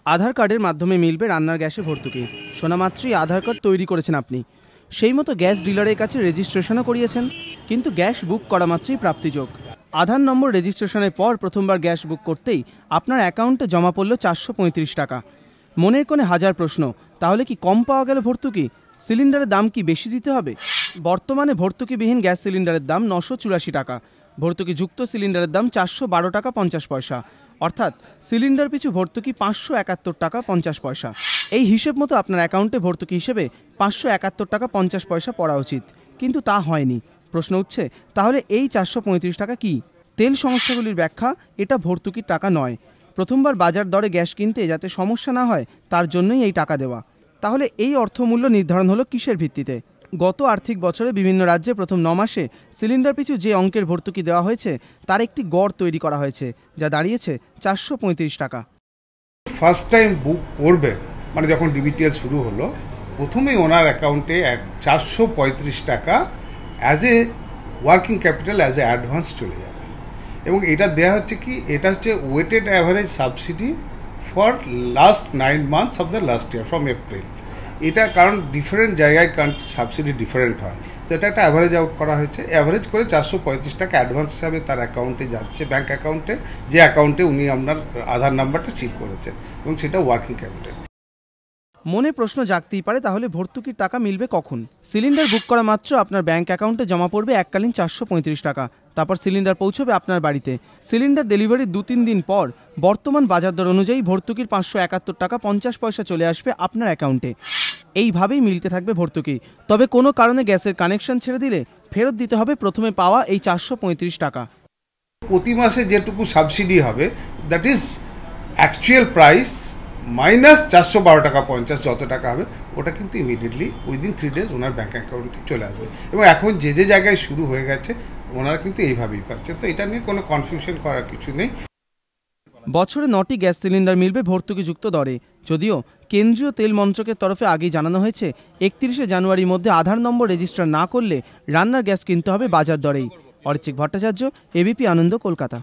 আধার কার্ডের মাধ্যমে মিলবে রান্নার গ্যাসে ভর্তুকি। শোনা মাত্রই আধার কার্ড তৈরি করেছেন আপনি, সেই মতো গ্যাস ডিলারের কাছে রেজিস্ট্রেশনও করিয়েছেন, কিন্তু গ্যাস বুক করা মাত্রই প্রাপ্তিযোগ। আধার নম্বর রেজিস্ট্রেশনের পর প্রথমবার গ্যাস বুক করতেই আপনার অ্যাকাউন্টে জমা পড়ল 435 টাকা। মনের কোণে হাজার প্রশ্ন, তাহলে কি কম পাওয়া গেল ভর্তুকি? সিলিন্ডারের দাম কি বেশি দিতে হবে? বর্তমানে ভর্তুকিবিহীন গ্যাস সিলিন্ডারের দাম 984 টাকা, ভর্তুকিযুক্ত সিলিন্ডারের দাম 412 টাকা 50 পয়সা, অর্থাৎ সিলিন্ডার পিছু ভর্তুকি 571 টাকা 50 পয়সা। এই হিসেব মতো আপনার অ্যাকাউন্টে ভর্তুকি হিসেবে 571 টাকা 50 পয়সা পড়া উচিত, কিন্তু তা হয়নি। প্রশ্ন উঠছে, তাহলে এই 435 টাকা কি? তেল সংস্থাগুলির ব্যাখ্যা, এটা ভর্তুকির টাকা নয়। প্রথমবার বাজার দরে গ্যাস কিনতে যাতে সমস্যা না হয় তার জন্যই এই টাকা দেওয়া। তাহলে এই অর্থমূল্য নির্ধারণ হলো কিসের ভিত্তিতে? গত আর্থিক বছরে বিভিন্ন রাজ্যে প্রথম 9 মাসে সিলিন্ডার পিছু যে অঙ্কের ভর্তুকি দেওয়া হয়েছে তার একটি গড় তৈরি করা হয়েছে, যা দাঁড়িয়েছে 435 টাকা। ফার্স্ট টাইম বুক করবেন মানে যখন ডিবিটিএল শুরু হলো, প্রথমেই ওনার অ্যাকাউন্টে 435 টাকা as a working capital, as a advance চলে যাবে। এবং এটা দেওয়া হচ্ছে কি, এটা হচ্ছে weighted average subsidy for last 9 months of the last year from April. এটা কারণ ডিফারেন্ট জায়গায় সাবসিডি ডিফারেন্ট হয়, তো এটা একটা অ্যাভারেজ আউট করা হয়েছে। অ্যাভারেজ করে 435 টাকা অ্যাডভান্স হিসাবে তার অ্যাকাউন্টে যাচ্ছে, ব্যাঙ্ক অ্যাকাউন্টে, যে অ্যাকাউন্টে উনি আপনার আধার নাম্বারটা সিভ করেছেন, এবং সেটা ওয়ার্কিং ক্যাপিটাল। মনে প্রশ্ন জাগতেই পারে, তাহলে ভর্তুকির টাকা মিলবে কখন? সিলিন্ডার বুক করা মাত্র আপনার ব্যাংক অ্যাকাউন্টে জমা পড়বে এককালীন 435 টাকা। তারপর সিলিন্ডার পৌঁছবে আপনার বাড়িতে। সিলিন্ডার ডেলিভারির 2-3 দিন পর বর্তমান বাজার দর অনুযায়ী ভর্তুকির 571 টাকা 50 পয়সা চলে আসবে আপনার অ্যাকাউন্টে। এইভাবেই মিলতে থাকবে ভর্তুকি। তবে কোনো কারণে গ্যাসের কানেকশন ছেড়ে দিলে ফেরত দিতে হবে প্রথমে পাওয়া এই 435 টাকা। প্রতি মাসে যেটুকু সাবসিডি হবে, that is actual price minus 412 টাকা 50 যত টাকা হবে, ওটা কিন্তু ইমিডিয়েটলি উইদিন 3 ডেজ ওনার ব্যাঙ্ক অ্যাকাউন্টে চলে আসবে। এবং এখন যে যে জায়গায় শুরু হয়ে গেছে ওনারা কিন্তু এইভাবেই পাচ্ছেন, তো এটা নিয়ে কোনো কনফিউশন করার কিছু নেই। বছরে 9টি গ্যাস সিলিন্ডার মিলবে ভর্তুকিযুক্ত দরে। যদিও কেন্দ্রীয় তেল মন্ত্রকের তরফে আগেই জানানো হয়েছে 31শে জানুয়ারির মধ্যে আধার নম্বর রেজিস্টার না করলে রান্নার গ্যাস কিনতে হবে বাজার দরেই। অরিচিক ভট্টাচার্য, এবিপি আনন্দ, কলকাতা।